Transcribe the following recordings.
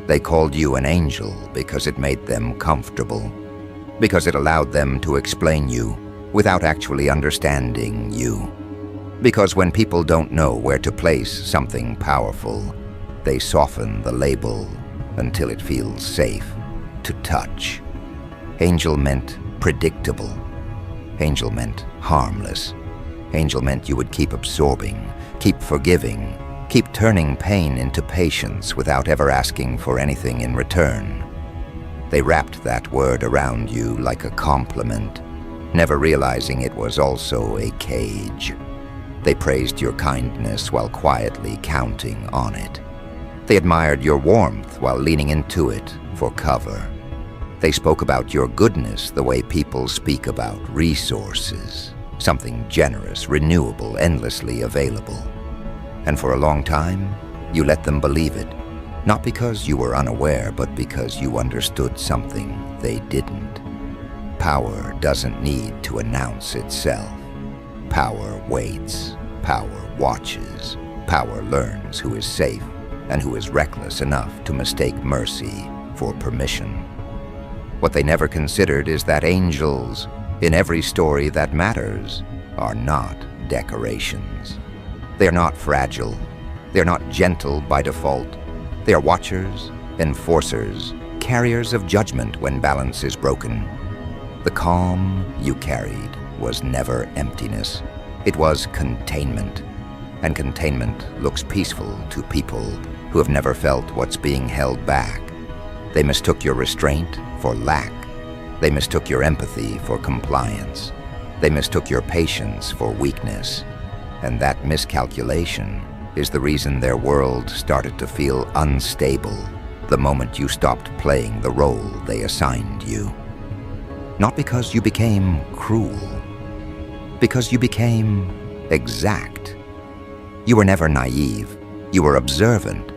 They called you an angel because it made them comfortable, because it allowed them to explain you without actually understanding you. Because when people don't know where to place something powerful, they soften the label until it feels safe to touch. Angel meant predictable. Angel meant harmless. Angel meant you would keep absorbing, keep forgiving, keep turning pain into patience without ever asking for anything in return. They wrapped that word around you like a compliment, never realizing it was also a cage. They praised your kindness while quietly counting on it. They admired your warmth while leaning into it for cover. They spoke about your goodness the way people speak about resources, something generous, renewable, endlessly available. And for a long time, you let them believe it, not because you were unaware, but because you understood something they didn't. Power doesn't need to announce itself. Power waits, power watches, power learns who is safe and who is reckless enough to mistake mercy for permission. What they never considered is that angels, in every story that matters, are not decorations. They are not fragile. They are not gentle by default. They are watchers, enforcers, carriers of judgment when balance is broken. The calm you carried was never emptiness. It was containment. And containment looks peaceful to people who have never felt what's being held back. They mistook your restraint for lack. They mistook your empathy for compliance. They mistook your patience for weakness. And that miscalculation is the reason their world started to feel unstable the moment you stopped playing the role they assigned you. Not because you became cruel, because you became exact. You were never naive. You were observant.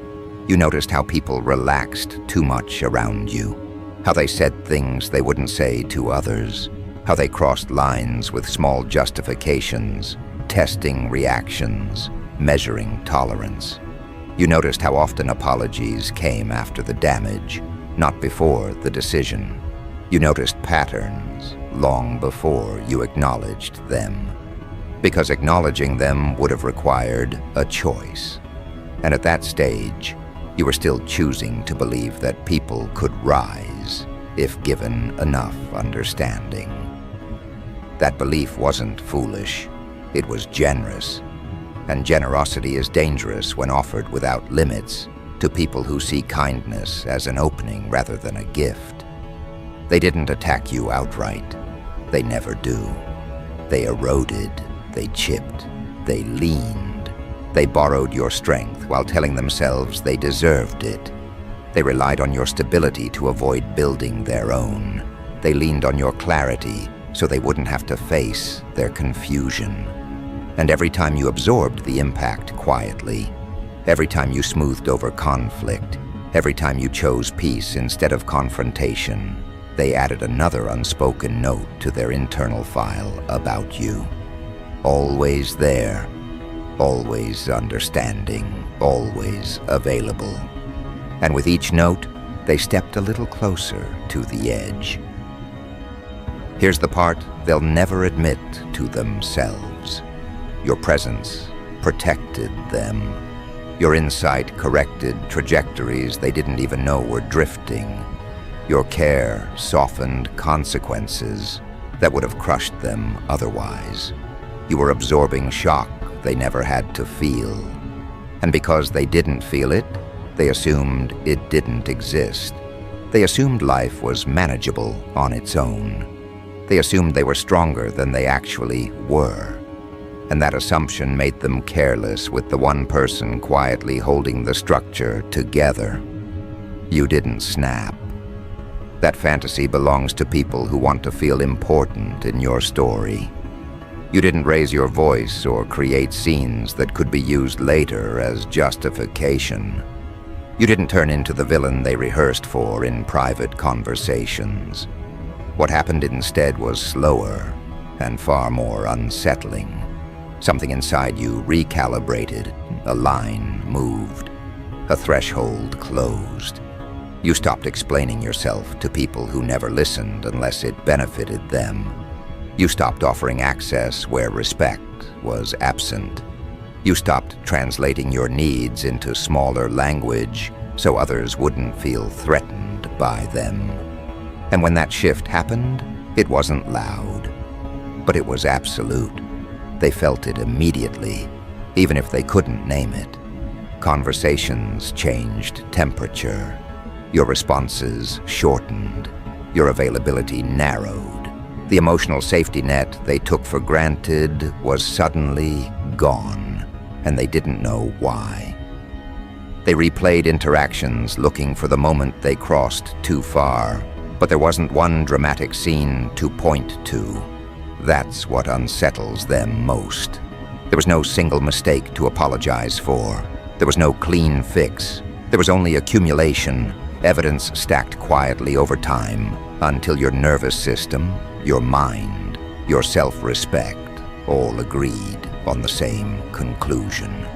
You noticed how people relaxed too much around you, how they said things they wouldn't say to others, how they crossed lines with small justifications, testing reactions, measuring tolerance. You noticed how often apologies came after the damage, not before the decision. You noticed patterns long before you acknowledged them, because acknowledging them would have required a choice. And at that stage, you were still choosing to believe that people could rise if given enough understanding. That belief wasn't foolish. It was generous. And generosity is dangerous when offered without limits to people who see kindness as an opening rather than a gift. They didn't attack you outright. They never do. They eroded, they chipped, they leaned. They borrowed your strength while telling themselves they deserved it. They relied on your stability to avoid building their own. They leaned on your clarity so they wouldn't have to face their confusion. And every time you absorbed the impact quietly, every time you smoothed over conflict, every time you chose peace instead of confrontation, they added another unspoken note to their internal file about you. Always there, always understanding, always available. And with each note, they stepped a little closer to the edge. Here's the part they'll never admit to themselves. Your presence protected them. Your insight corrected trajectories they didn't even know were drifting. Your care softened consequences that would have crushed them otherwise. You were absorbing shock they never had to feel. And because they didn't feel it, they assumed it didn't exist. They assumed life was manageable on its own. They assumed they were stronger than they actually were. And that assumption made them careless with the one person quietly holding the structure together. You didn't snap. That fantasy belongs to people who want to feel important in your story. You didn't raise your voice or create scenes that could be used later as justification. You didn't turn into the villain they rehearsed for in private conversations. What happened instead was slower and far more unsettling. Something inside you recalibrated, a line moved. A threshold closed. You stopped explaining yourself to people who never listened unless it benefited them. You stopped offering access where respect was absent. You stopped translating your needs into smaller language so others wouldn't feel threatened by them. And when that shift happened, it wasn't loud, but it was absolute. They felt it immediately, even if they couldn't name it. Conversations changed temperature. Your responses shortened. Your availability narrowed. The emotional safety net they took for granted was suddenly gone, and they didn't know why. They replayed interactions looking for the moment they crossed too far, but there wasn't one dramatic scene to point to. That's what unsettles them most. There was no single mistake to apologize for. There was no clean fix. There was only accumulation, evidence stacked quietly over time, until your nervous system, your mind, your self-respect all agreed on the same conclusion.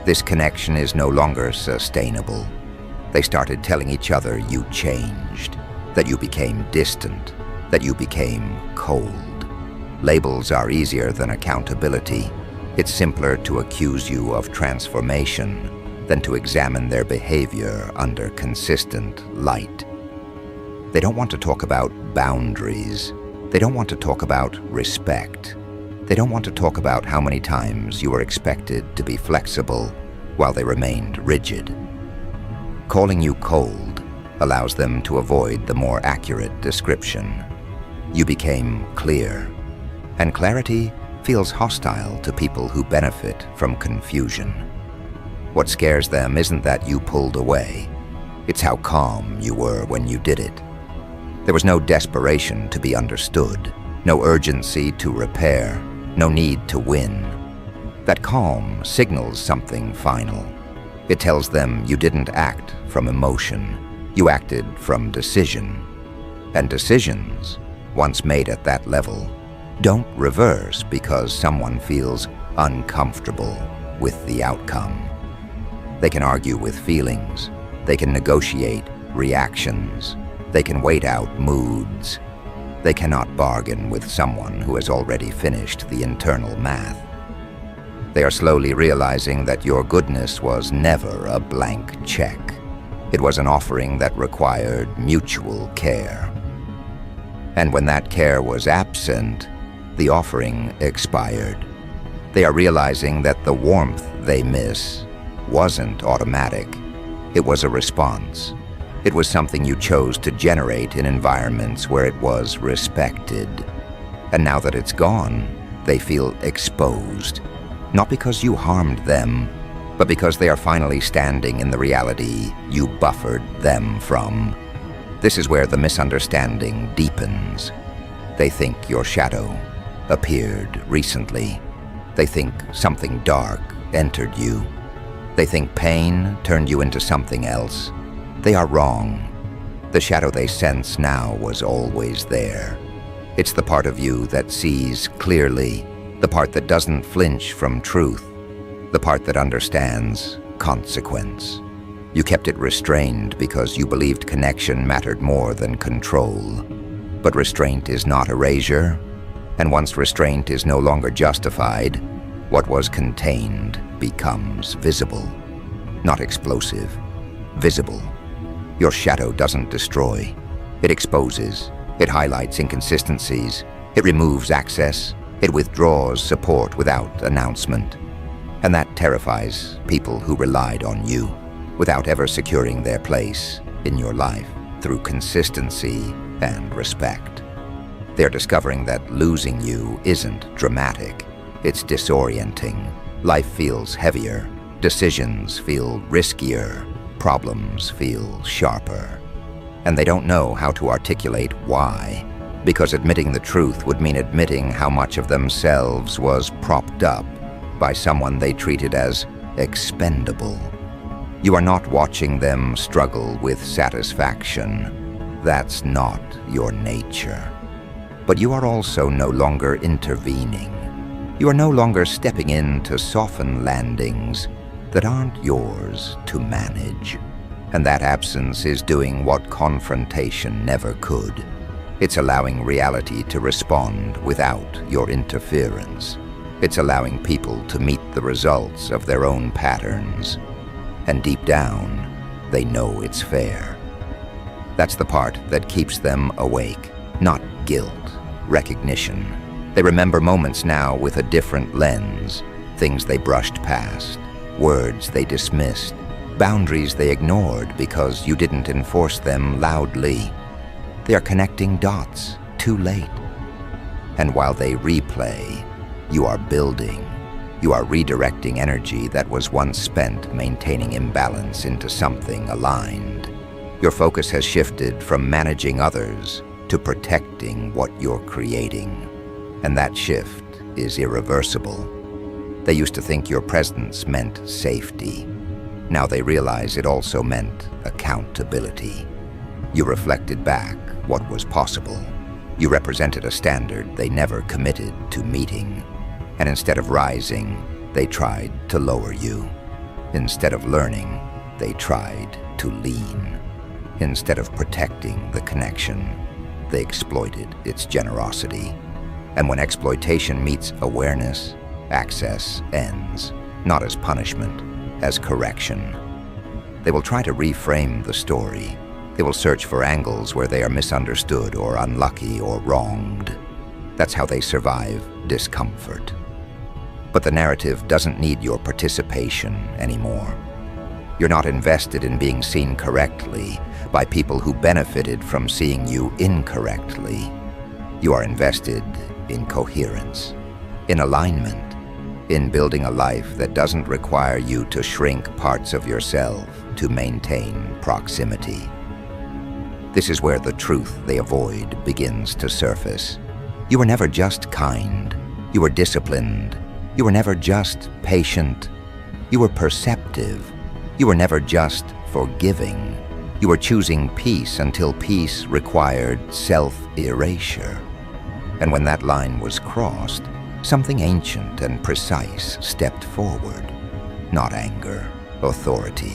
This connection is no longer sustainable. They started telling each other you changed, that you became distant, that you became cold. Labels are easier than accountability. It's simpler to accuse you of transformation than to examine their behavior under consistent light. They don't want to talk about boundaries. They don't want to talk about respect. They don't want to talk about how many times you were expected to be flexible while they remained rigid. Calling you cold allows them to avoid the more accurate description. You became clear, and clarity feels hostile to people who benefit from confusion. What scares them isn't that you pulled away. It's how calm you were when you did it. There was no desperation to be understood, no urgency to repair, no need to win. That calm signals something final. It tells them you didn't act from emotion, you acted from decision. And decisions, once made at that level, don't reverse because someone feels uncomfortable with the outcome. They can argue with feelings. They can negotiate reactions. They can wait out moods. They cannot bargain with someone who has already finished the internal math. They are slowly realizing that your goodness was never a blank check. It was an offering that required mutual care. And when that care was absent, the offering expired. They are realizing that the warmth they miss wasn't automatic. It was a response. It was something you chose to generate in environments where it was respected. And now that it's gone, they feel exposed. Not because you harmed them, but because they are finally standing in the reality you buffered them from. This is where the misunderstanding deepens. They think your shadow appeared recently. They think something dark entered you. They think pain turned you into something else. They are wrong. The shadow they sense now was always there. It's the part of you that sees clearly, the part that doesn't flinch from truth, the part that understands consequence. You kept it restrained because you believed connection mattered more than control. But restraint is not erasure, and once restraint is no longer justified, what was contained becomes visible. Not explosive, visible. Your shadow doesn't destroy. It exposes. It highlights inconsistencies. It removes access. It withdraws support without announcement. And that terrifies people who relied on you without ever securing their place in your life through consistency and respect. They're discovering that losing you isn't dramatic. It's disorienting. Life feels heavier. Decisions feel riskier. Problems feel sharper. And they don't know how to articulate why, because admitting the truth would mean admitting how much of themselves was propped up by someone they treated as expendable. You are not watching them struggle with satisfaction. That's not your nature. But you are also no longer intervening. You are no longer stepping in to soften landings. that aren't yours to manage. And that absence is doing what confrontation never could. It's allowing reality to respond without your interference. It's allowing people to meet the results of their own patterns. And deep down, they know it's fair. That's the part that keeps them awake, not guilt, recognition. They remember moments now with a different lens, things they brushed past, words they dismissed, boundaries they ignored because you didn't enforce them loudly. They are connecting dots too late. And while they replay, you are building. You are redirecting energy that was once spent maintaining imbalance into something aligned. Your focus has shifted from managing others to protecting what you're creating. And that shift is irreversible. They used to think your presence meant safety. Now they realize it also meant accountability. You reflected back what was possible. You represented a standard they never committed to meeting. And instead of rising, they tried to lower you. Instead of learning, they tried to lean. Instead of protecting the connection, they exploited its generosity. And when exploitation meets awareness, access ends, not as punishment, as correction. They will try to reframe the story. They will search for angles where they are misunderstood or unlucky or wronged. That's how they survive discomfort. But the narrative doesn't need your participation anymore. You're not invested in being seen correctly by people who benefited from seeing you incorrectly. You are invested in coherence, in alignment, in building a life that doesn't require you to shrink parts of yourself to maintain proximity. This is where the truth they avoid begins to surface. You were never just kind. You were disciplined. You were never just patient. You were perceptive. You were never just forgiving. You were choosing peace until peace required self-erasure. And when that line was crossed, something ancient and precise stepped forward. Not anger, authority,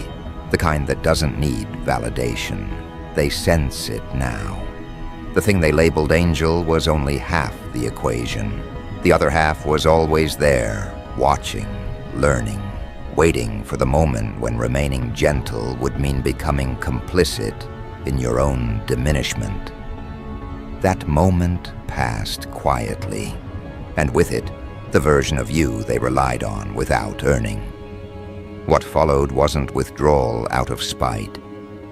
the kind that doesn't need validation. They sense it now. The thing they labeled angel was only half the equation. The other half was always there, watching, learning, waiting for the moment when remaining gentle would mean becoming complicit in your own diminishment. That moment passed quietly, and with it, the version of you they relied on without earning. What followed wasn't withdrawal out of spite.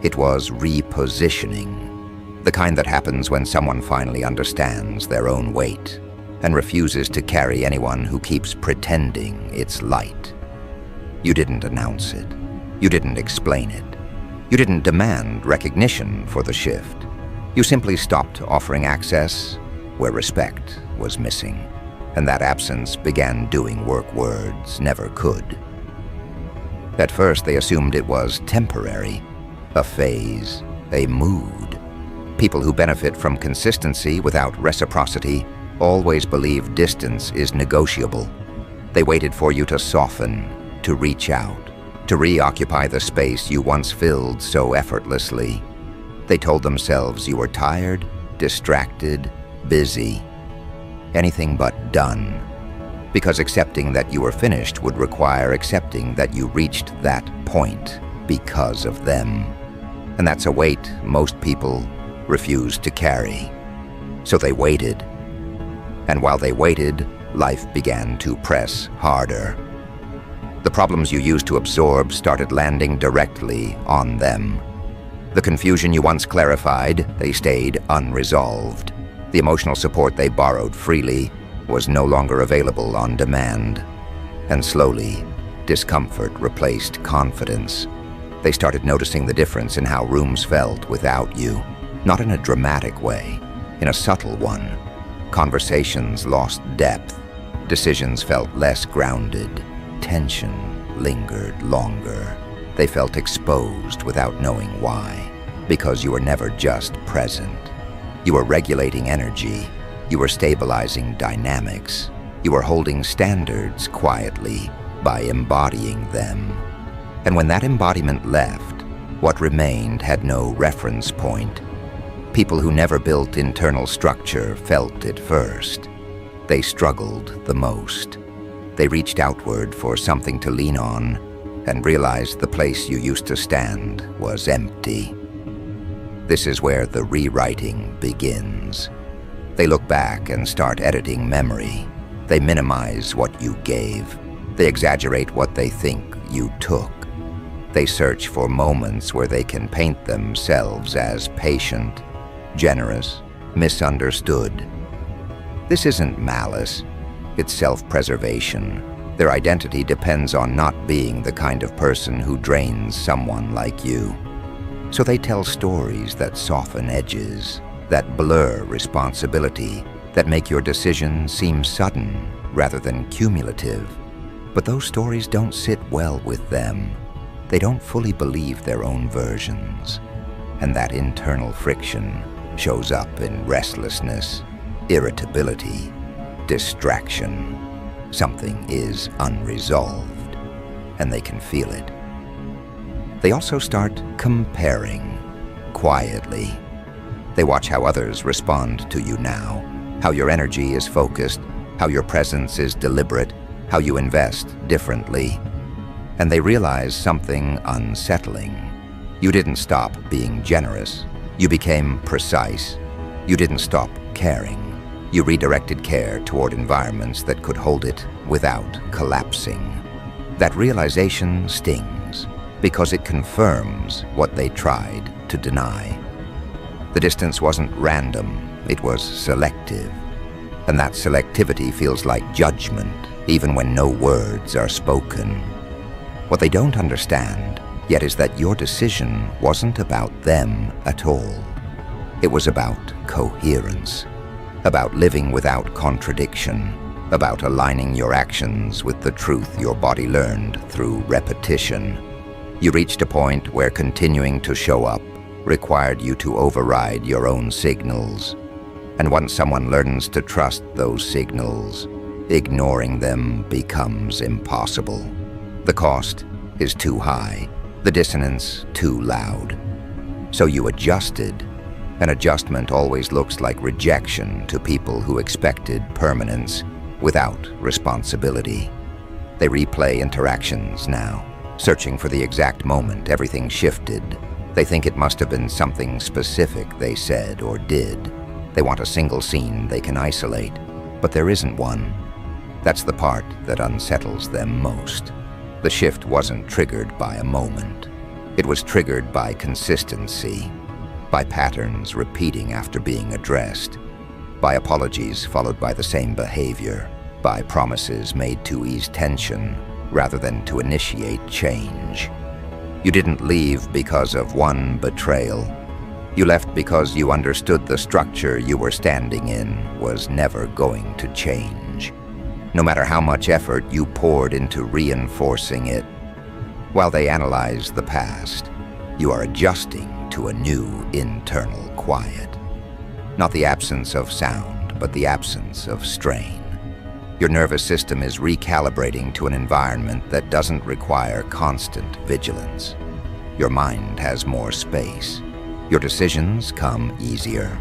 It was repositioning, the kind that happens when someone finally understands their own weight and refuses to carry anyone who keeps pretending it's light. You didn't announce it. You didn't explain it. You didn't demand recognition for the shift. You simply stopped offering access where respect was missing, and that absence began doing work words never could. At first, they assumed it was temporary, a phase, a mood. People who benefit from consistency without reciprocity always believe distance is negotiable. They waited for you to soften, to reach out, to reoccupy the space you once filled so effortlessly. They told themselves you were tired, distracted, busy, anything but done, because accepting that you were finished would require accepting that you reached that point because of them. And that's a weight most people refuse to carry. So they waited. And while they waited, life began to press harder. The problems you used to absorb started landing directly on them. The confusion you once clarified, they stayed unresolved. The emotional support they borrowed freely was no longer available on demand. And slowly, discomfort replaced confidence. They started noticing the difference in how rooms felt without you, not in a dramatic way, in a subtle one. Conversations lost depth. Decisions felt less grounded. Tension lingered longer. They felt exposed without knowing why, because you were never just present. You were regulating energy. You were stabilizing dynamics. You were holding standards quietly by embodying them. And when that embodiment left, what remained had no reference point. People who never built internal structure felt it first. They struggled the most. They reached outward for something to lean on and realized the place you used to stand was empty. This is where the rewriting begins. They look back and start editing memory. They minimize what you gave. They exaggerate what they think you took. They search for moments where they can paint themselves as patient, generous, misunderstood. This isn't malice, it's self-preservation. Their identity depends on not being the kind of person who drains someone like you. So they tell stories that soften edges, that blur responsibility, that make your decision seem sudden rather than cumulative. But those stories don't sit well with them. They don't fully believe their own versions. And that internal friction shows up in restlessness, irritability, distraction. Something is unresolved, and they can feel it. They also start comparing, quietly. They watch how others respond to you now, how your energy is focused, how your presence is deliberate, how you invest differently. And they realize something unsettling. You didn't stop being generous. You became precise. You didn't stop caring. You redirected care toward environments that could hold it without collapsing. That realization stings because it confirms what they tried to deny. The distance wasn't random, it was selective. And that selectivity feels like judgment, even when no words are spoken. What they don't understand yet is that your decision wasn't about them at all. It was about coherence, about living without contradiction, about aligning your actions with the truth your body learned through repetition. You reached a point where continuing to show up required you to override your own signals. And once someone learns to trust those signals, ignoring them becomes impossible. The cost is too high, the dissonance too loud. So you adjusted. An adjustment always looks like rejection to people who expected permanence without responsibility. They replay interactions now, searching for the exact moment everything shifted. They think it must have been something specific they said or did. They want a single scene they can isolate, but there isn't one. That's the part that unsettles them most. The shift wasn't triggered by a moment. It was triggered by consistency, by patterns repeating after being addressed, by apologies followed by the same behavior, by promises made to ease tension rather than to initiate change. You didn't leave because of one betrayal. You left because you understood the structure you were standing in was never going to change, no matter how much effort you poured into reinforcing it. While they analyze the past, you are adjusting to a new internal quiet. Not the absence of sound, but the absence of strain. Your nervous system is recalibrating to an environment that doesn't require constant vigilance. Your mind has more space. Your decisions come easier.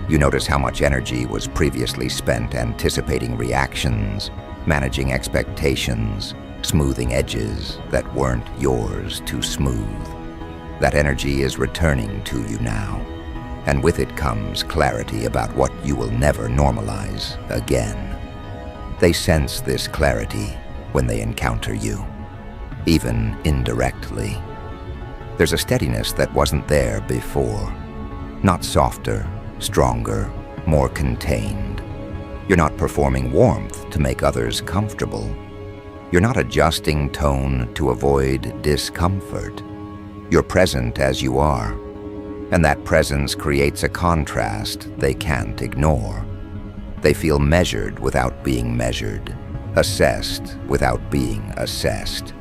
You notice how much energy was previously spent anticipating reactions, managing expectations, smoothing edges that weren't yours to smooth. That energy is returning to you now, and with it comes clarity about what you will never normalize again. They sense this clarity when they encounter you, even indirectly. There's a steadiness that wasn't there before. Not softer, stronger, more contained. You're not performing warmth to make others comfortable. You're not adjusting tone to avoid discomfort. You're present as you are, and that presence creates a contrast they can't ignore. They feel measured without being measured, assessed without being assessed.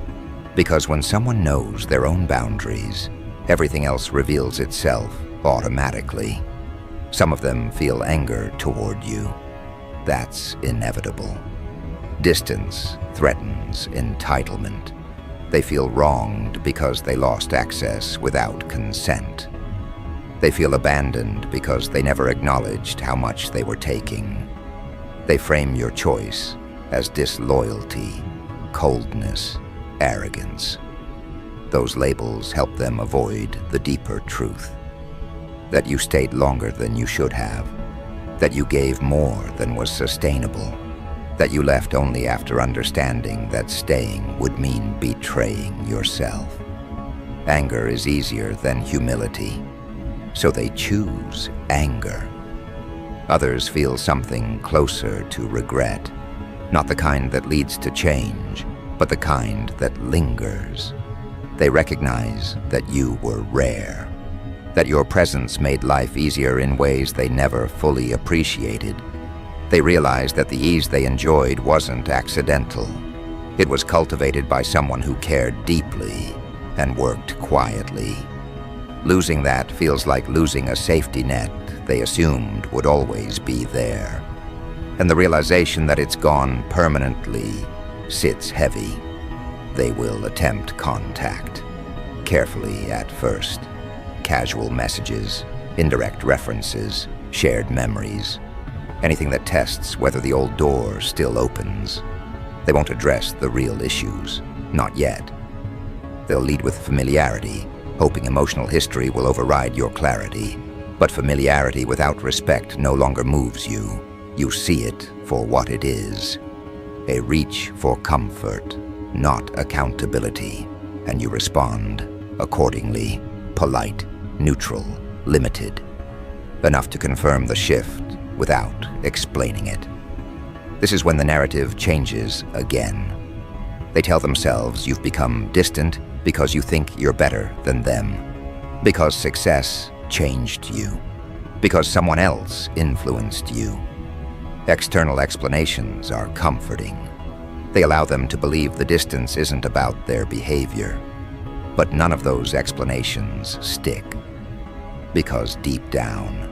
Because when someone knows their own boundaries, everything else reveals itself automatically. Some of them feel anger toward you. That's inevitable. Distance threatens entitlement. They feel wronged because they lost access without consent. They feel abandoned because they never acknowledged how much they were taking. They frame your choice as disloyalty, coldness, arrogance. Those labels help them avoid the deeper truth. That you stayed longer than you should have. That you gave more than was sustainable. That you left only after understanding that staying would mean betraying yourself. Anger is easier than humility, so they choose anger. Others feel something closer to regret, not the kind that leads to change, but the kind that lingers. They recognize that you were rare, that your presence made life easier in ways they never fully appreciated. They realize that the ease they enjoyed wasn't accidental. It was cultivated by someone who cared deeply and worked quietly. Losing that feels like losing a safety net they assumed would always be there. And the realization that it's gone permanently sits heavy. They will attempt contact, carefully at first. Casual messages, indirect references, shared memories, anything that tests whether the old door still opens. They won't address the real issues, not yet. They'll lead with familiarity, hoping emotional history will override your clarity. But familiarity without respect no longer moves you. You see it for what it is, a reach for comfort, not accountability, and you respond accordingly, polite, neutral, limited, enough to confirm the shift without explaining it. This is when the narrative changes again. They tell themselves you've become distant because you think you're better than them, because success changed you, because someone else influenced you. External explanations are comforting. They allow them to believe the distance isn't about their behavior. But none of those explanations stick, because deep down,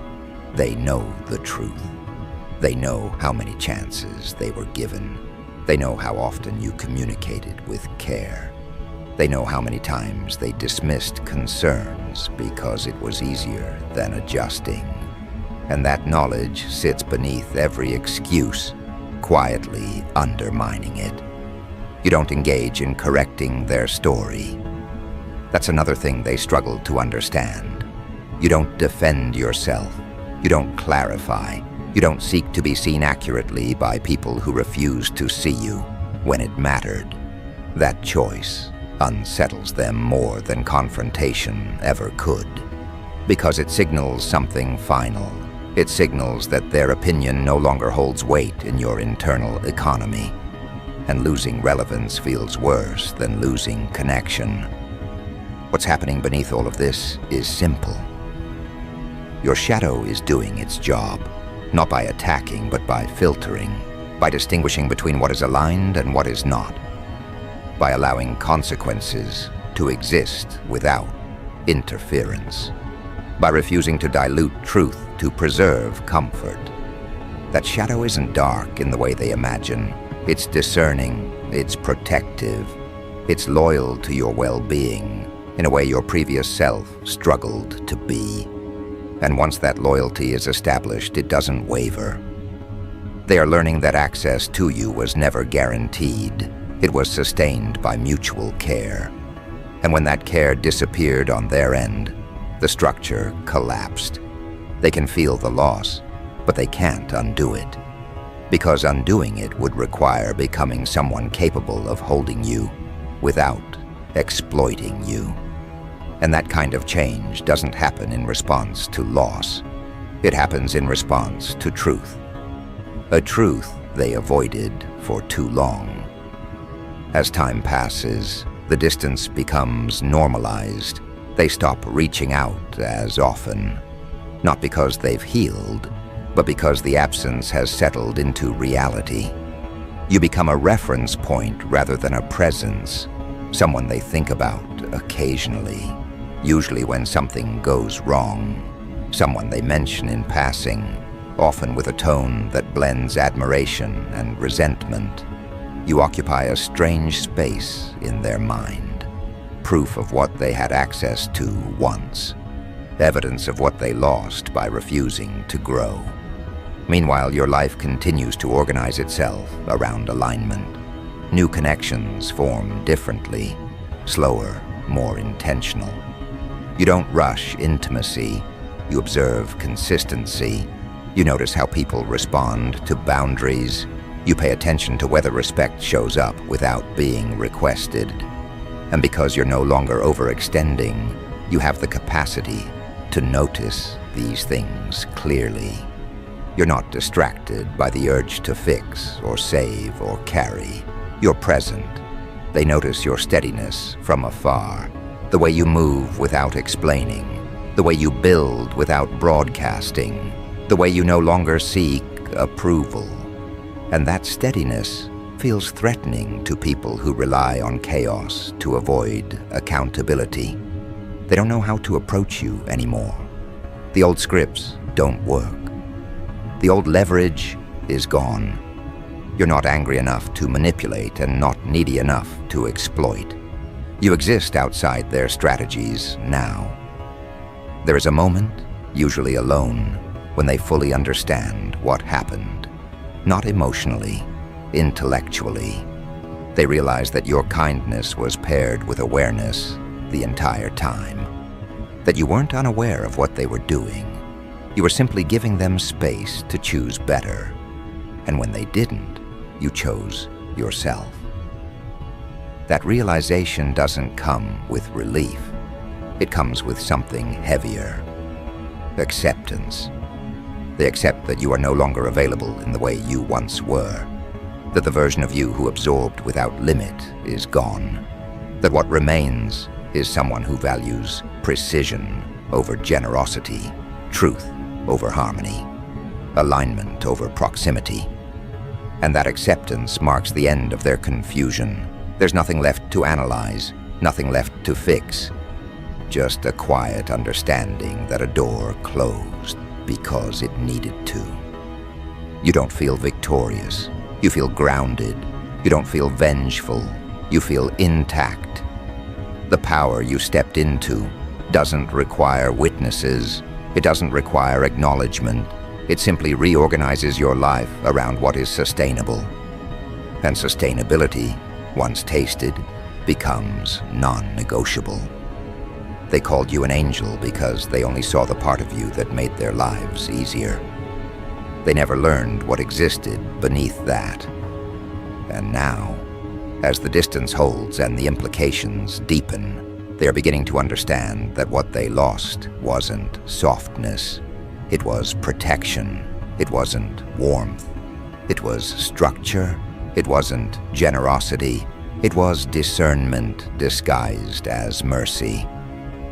they know the truth. They know how many chances they were given. They know how often you communicated with care. They know how many times they dismissed concerns because it was easier than adjusting. And that knowledge sits beneath every excuse, quietly undermining it. You don't engage in correcting their story. That's another thing they struggle to understand. You don't defend yourself. You don't clarify. You don't seek to be seen accurately by people who refuse to see you when it mattered. That choice unsettles them more than confrontation ever could, because it signals something final. It signals that their opinion no longer holds weight in your internal economy, and losing relevance feels worse than losing connection. What's happening beneath all of this is simple. Your shadow is doing its job, not by attacking, but by filtering, by distinguishing between what is aligned and what is not, by allowing consequences to exist without interference, by refusing to dilute truth to preserve comfort. That shadow isn't dark in the way they imagine. It's discerning, it's protective, it's loyal to your well-being in a way your previous self struggled to be. And once that loyalty is established, it doesn't waver. They are learning that access to you was never guaranteed. It was sustained by mutual care. And when that care disappeared on their end, the structure collapsed. They can feel the loss, but they can't undo it. Because undoing it would require becoming someone capable of holding you without exploiting you. And that kind of change doesn't happen in response to loss. It happens in response to truth. A truth they avoided for too long. As time passes, the distance becomes normalized. They stop reaching out as often. Not because they've healed, but because the absence has settled into reality. You become a reference point rather than a presence, someone they think about occasionally, usually when something goes wrong, someone they mention in passing, often with a tone that blends admiration and resentment. you occupy a strange space in their mind, proof of what they had access to once, evidence of what they lost by refusing to grow. Meanwhile, your life continues to organize itself around alignment. New connections form differently, slower, more intentional. You don't rush intimacy, you observe consistency. You notice how people respond to boundaries. You pay attention to whether respect shows up without being requested. And because you're no longer overextending, you have the capacity to notice these things clearly. You're not distracted by the urge to fix or save or carry. You're present. They notice your steadiness from afar, the way you move without explaining, the way you build without broadcasting, the way you no longer seek approval. And that steadiness feels threatening to people who rely on chaos to avoid accountability. They don't know how to approach you anymore. The old scripts don't work. The old leverage is gone. You're not angry enough to manipulate and not needy enough to exploit. You exist outside their strategies now. There is a moment, usually alone, when they fully understand what happened. Not emotionally, intellectually. They realize that your kindness was paired with awareness the entire time. That you weren't unaware of what they were doing. You were simply giving them space to choose better. And when they didn't, you chose yourself. That realization doesn't come with relief. It comes with something heavier. Acceptance. They accept that you are no longer available in the way you once were. That the version of you who absorbed without limit is gone. That what remains is someone who values precision over generosity, truth over harmony, alignment over proximity. And that acceptance marks the end of their confusion. There's nothing left to analyze, nothing left to fix. Just a quiet understanding that a door closed because it needed to. You don't feel victorious. You feel grounded. You don't feel vengeful. You feel intact. The power you stepped into doesn't require witnesses. It doesn't require acknowledgement. It simply reorganizes your life around what is sustainable. And sustainability, once tasted, becomes non-negotiable. They called you an angel because they only saw the part of you that made their lives easier. They never learned what existed beneath that. And now, as the distance holds and the implications deepen, they are beginning to understand that what they lost wasn't softness. It was protection. It wasn't warmth. It was structure. It wasn't generosity. It was discernment disguised as mercy.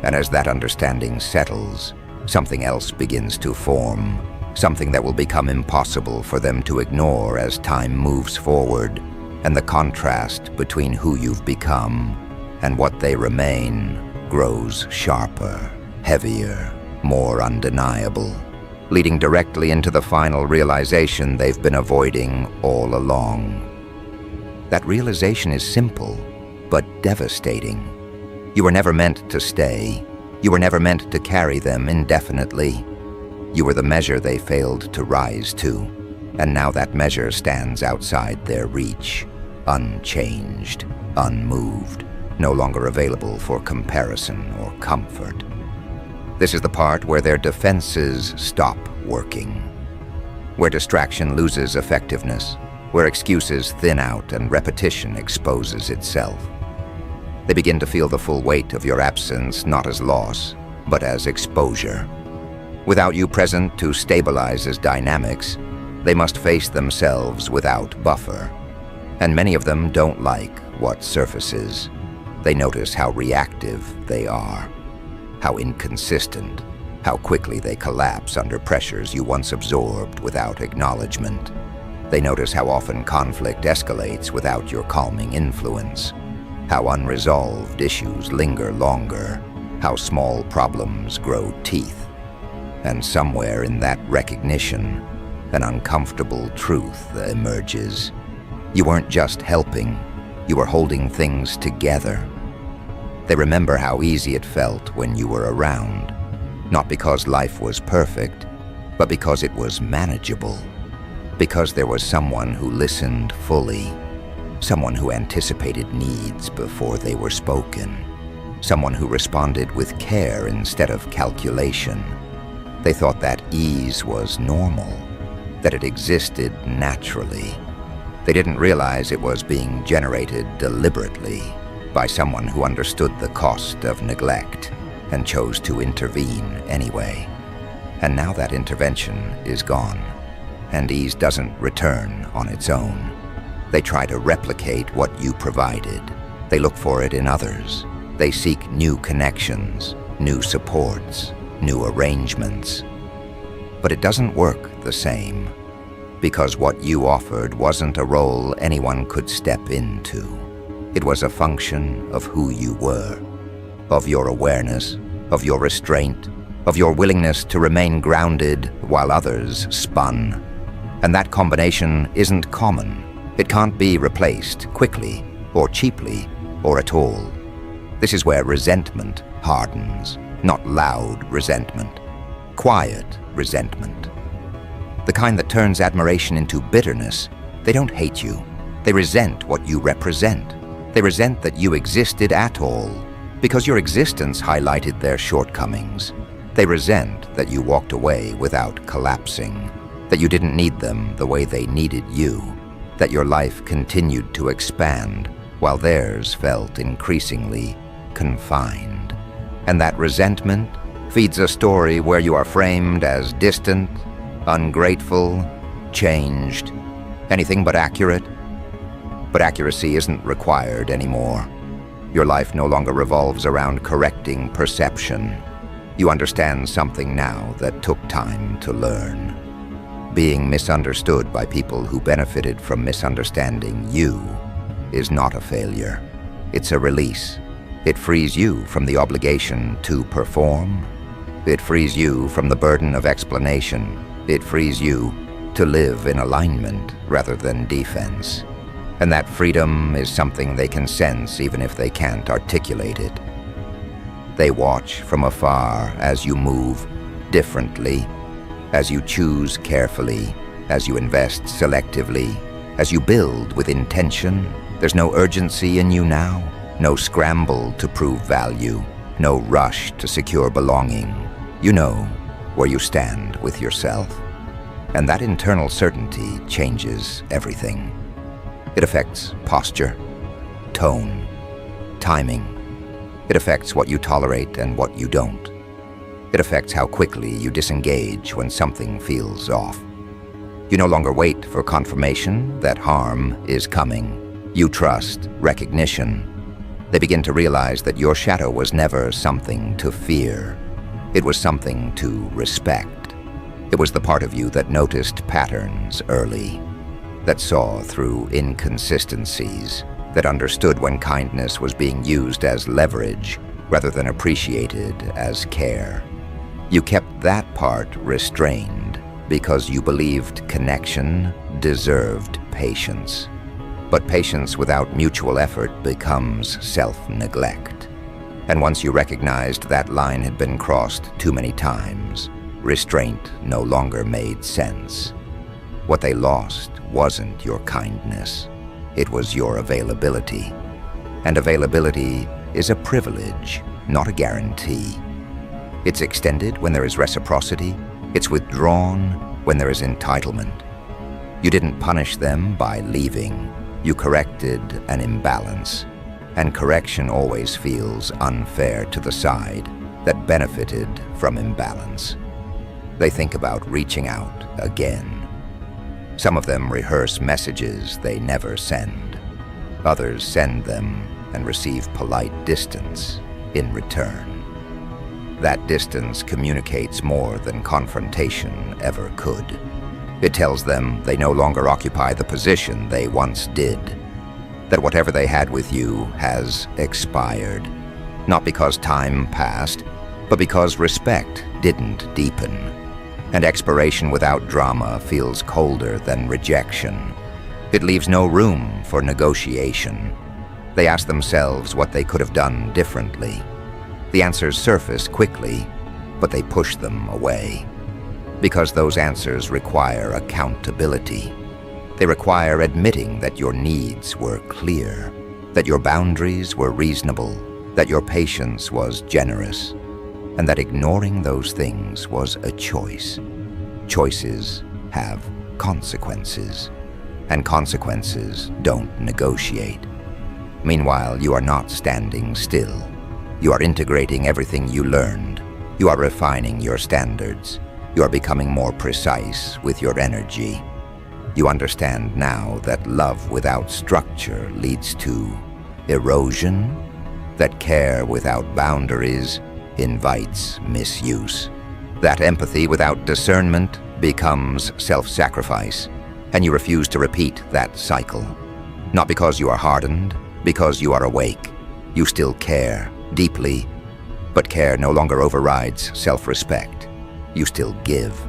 And as that understanding settles, something else begins to form, something that will become impossible for them to ignore as time moves forward, and the contrast between who you've become and what they remain grows sharper, heavier, more undeniable, leading directly into the final realization they've been avoiding all along. That realization is simple, but devastating. You were never meant to stay. You were never meant to carry them indefinitely. You were the measure they failed to rise to, and now that measure stands outside their reach, unchanged, unmoved, no longer available for comparison or comfort. This is the part where their defenses stop working, where distraction loses effectiveness, where excuses thin out and repetition exposes itself. They begin to feel the full weight of your absence not as loss, but as exposure. Without you present to stabilize as dynamics, they must face themselves without buffer. And many of them don't like what surfaces. They notice how reactive they are, how inconsistent, how quickly they collapse under pressures you once absorbed without acknowledgement. They notice how often conflict escalates without your calming influence, how unresolved issues linger longer, how small problems grow teeth. And somewhere in that recognition, an uncomfortable truth emerges. You weren't just helping, you were holding things together. They remember how easy it felt when you were around, not because life was perfect, but because it was manageable. Because there was someone who listened fully, someone who anticipated needs before they were spoken, someone who responded with care instead of calculation. They thought that ease was normal, that it existed naturally. They didn't realize it was being generated deliberately by someone who understood the cost of neglect and chose to intervene anyway. And now that intervention is gone, and ease doesn't return on its own. They try to replicate what you provided. They look for it in others. They seek new connections, new supports, new arrangements. But it doesn't work the same, because what you offered wasn't a role anyone could step into. It was a function of who you were, of your awareness, of your restraint, of your willingness to remain grounded while others spun. And that combination isn't common. It can't be replaced quickly or cheaply or at all. This is where resentment hardens, not loud resentment, quiet resentment. The kind that turns admiration into bitterness. They don't hate you. They resent what you represent. They resent that you existed at all, because your existence highlighted their shortcomings. They resent that you walked away without collapsing, that you didn't need them the way they needed you, that your life continued to expand while theirs felt increasingly confined. And that resentment feeds a story where you are framed as distant, ungrateful, changed, anything but accurate. But accuracy isn't required anymore. Your life no longer revolves around correcting perception. You understand something now that took time to learn. Being misunderstood by people who benefited from misunderstanding you is not a failure. It's a release. It frees you from the obligation to perform. It frees you from the burden of explanation. It frees you to live in alignment rather than defense. And that freedom is something they can sense even if they can't articulate it. They watch from afar as you move differently, as you choose carefully, as you invest selectively, as you build with intention. There's no urgency in you now, no scramble to prove value, no rush to secure belonging. You know where you stand with yourself. And that internal certainty changes everything. It affects posture, tone, timing. It affects what you tolerate and what you don't. It affects how quickly you disengage when something feels off. You no longer wait for confirmation that harm is coming. You trust recognition. They begin to realize that your shadow was never something to fear. It was something to respect. It was the part of you that noticed patterns early, that saw through inconsistencies, that understood when kindness was being used as leverage rather than appreciated as care. You kept that part restrained because you believed connection deserved patience. But patience without mutual effort becomes self-neglect. And once you recognized that line had been crossed too many times, restraint no longer made sense. What they lost wasn't your kindness. It was your availability. And availability is a privilege, not a guarantee. It's extended when there is reciprocity. It's withdrawn when there is entitlement. You didn't punish them by leaving. You corrected an imbalance. And correction always feels unfair to the side that benefited from imbalance. They think about reaching out again. Some of them rehearse messages they never send. Others send them and receive polite distance in return. That distance communicates more than confrontation ever could. It tells them they no longer occupy the position they once did, that whatever they had with you has expired, not because time passed, but because respect didn't deepen. And expiration without drama feels colder than rejection. It leaves no room for negotiation. They ask themselves what they could have done differently. The answers surface quickly, but they push them away. Because those answers require accountability. They require admitting that your needs were clear, that your boundaries were reasonable, that your patience was generous, and that ignoring those things was a choice. Choices have consequences, and consequences don't negotiate. Meanwhile, you are not standing still. You are integrating everything you learned. You are refining your standards. You are becoming more precise with your energy. You understand now that love without structure leads to erosion, that care without boundaries invites misuse, that empathy without discernment becomes self-sacrifice, and you refuse to repeat that cycle. Not because you are hardened, because you are awake. You still care deeply, but care no longer overrides self-respect. You still give.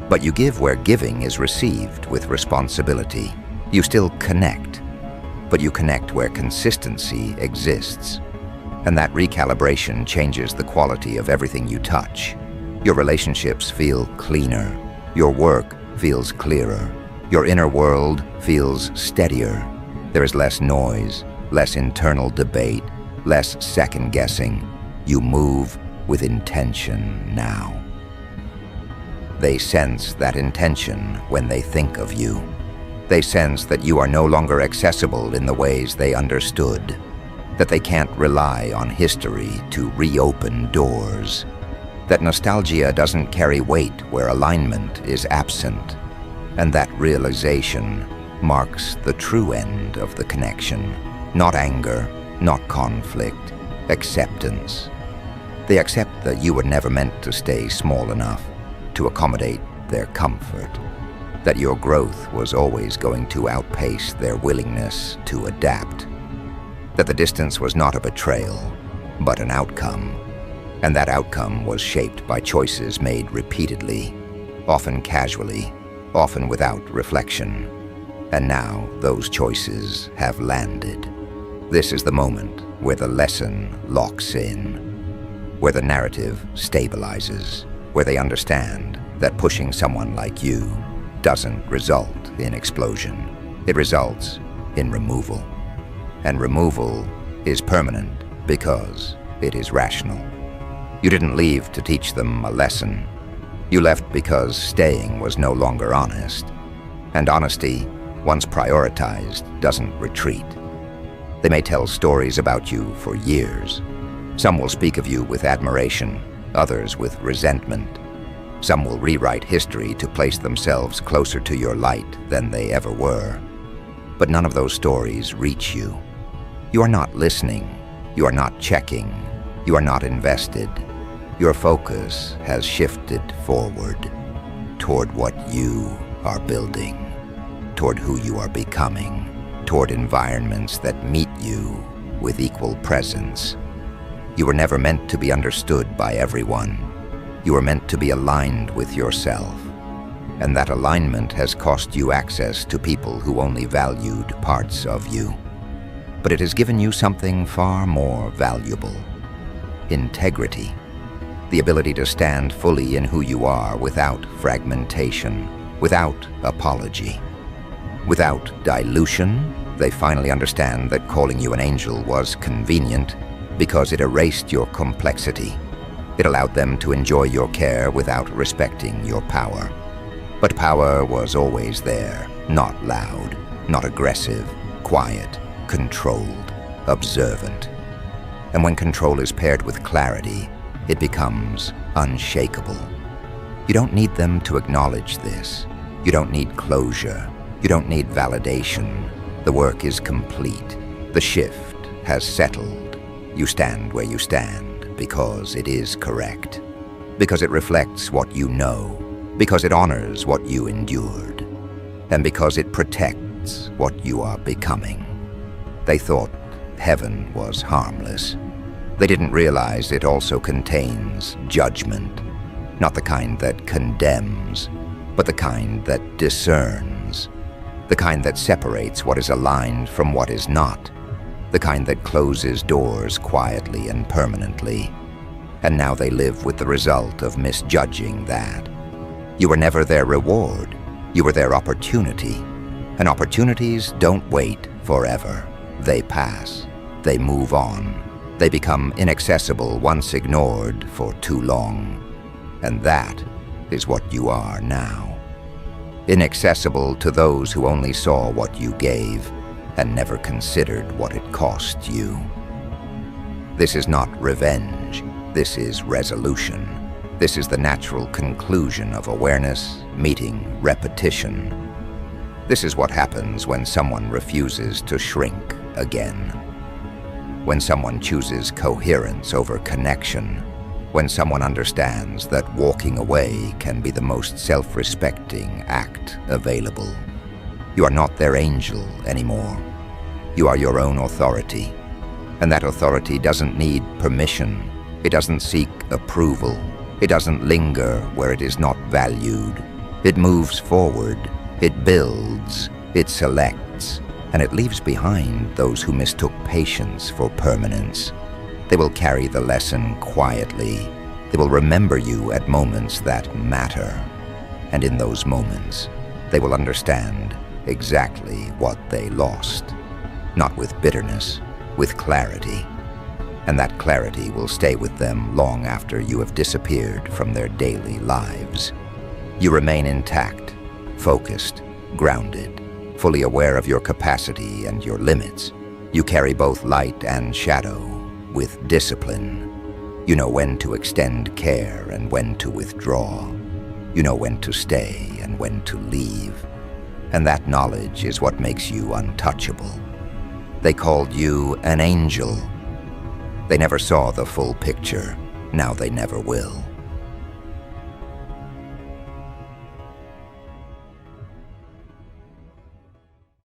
But you give where giving is received with responsibility. You still connect, but you connect where consistency exists. And that recalibration changes the quality of everything you touch. Your relationships feel cleaner. Your work feels clearer. Your inner world feels steadier. There is less noise, less internal debate, less second-guessing. You move with intention now. They sense that intention when they think of you. They sense that you are no longer accessible in the ways they understood, that they can't rely on history to reopen doors, that nostalgia doesn't carry weight where alignment is absent, and that realization marks the true end of the connection. Not anger, not conflict, acceptance. They accept that you were never meant to stay small enough to accommodate their comfort, that your growth was always going to outpace their willingness to adapt, that the distance was not a betrayal, but an outcome, and that outcome was shaped by choices made repeatedly, often casually, often without reflection. And now those choices have landed. This is the moment where the lesson locks in, where the narrative stabilizes, where they understand that pushing someone like you doesn't result in explosion. It results in removal. And removal is permanent because it is rational. You didn't leave to teach them a lesson. You left because staying was no longer honest. And honesty, once prioritized, doesn't retreat. They may tell stories about you for years. Some will speak of you with admiration, others with resentment. Some will rewrite history to place themselves closer to your light than they ever were. But none of those stories reach you. You are not listening. You are not checking. You are not invested. Your focus has shifted forward toward what you are building, toward who you are becoming, toward environments that meet you with equal presence. You were never meant to be understood by everyone. You were meant to be aligned with yourself. And that alignment has cost you access to people who only valued parts of you. But it has given you something far more valuable: integrity. The ability to stand fully in who you are without fragmentation, without apology, without dilution. They finally understand that calling you an angel was convenient because it erased your complexity. It allowed them to enjoy your care without respecting your power. But power was always there, not loud, not aggressive, quiet, controlled, observant. And when control is paired with clarity, it becomes unshakable. You don't need them to acknowledge this. You don't need closure. You don't need validation. The work is complete. The shift has settled. You stand where you stand because it is correct, because it reflects what you know, because it honors what you endured, and because it protects what you are becoming. They thought heaven was harmless. They didn't realize it also contains judgment, not the kind that condemns, but the kind that discerns. The kind that separates what is aligned from what is not. The kind that closes doors quietly and permanently. And now they live with the result of misjudging that. You were never their reward. You were their opportunity. And opportunities don't wait forever. They pass. They move on. They become inaccessible once ignored for too long. And that is what you are now. Inaccessible to those who only saw what you gave and never considered what it cost you. This is not revenge. This is resolution. This is the natural conclusion of awareness, meeting, repetition. This is what happens when someone refuses to shrink again. When someone chooses coherence over connection. When someone understands that walking away can be the most self-respecting act available. You are not their angel anymore. You are your own authority. And that authority doesn't need permission. It doesn't seek approval. It doesn't linger where it is not valued. It moves forward. It builds. It selects. And it leaves behind those who mistook patience for permanence. They will carry the lesson quietly. They will remember you at moments that matter. And in those moments, they will understand exactly what they lost. Not with bitterness, with clarity. And that clarity will stay with them long after you have disappeared from their daily lives. You remain intact, focused, grounded, fully aware of your capacity and your limits. You carry both light and shadow with discipline. You know when to extend care and when to withdraw. You know when to stay and when to leave. And that knowledge is what makes you untouchable. They called you an angel. They never saw the full picture. Now they never will.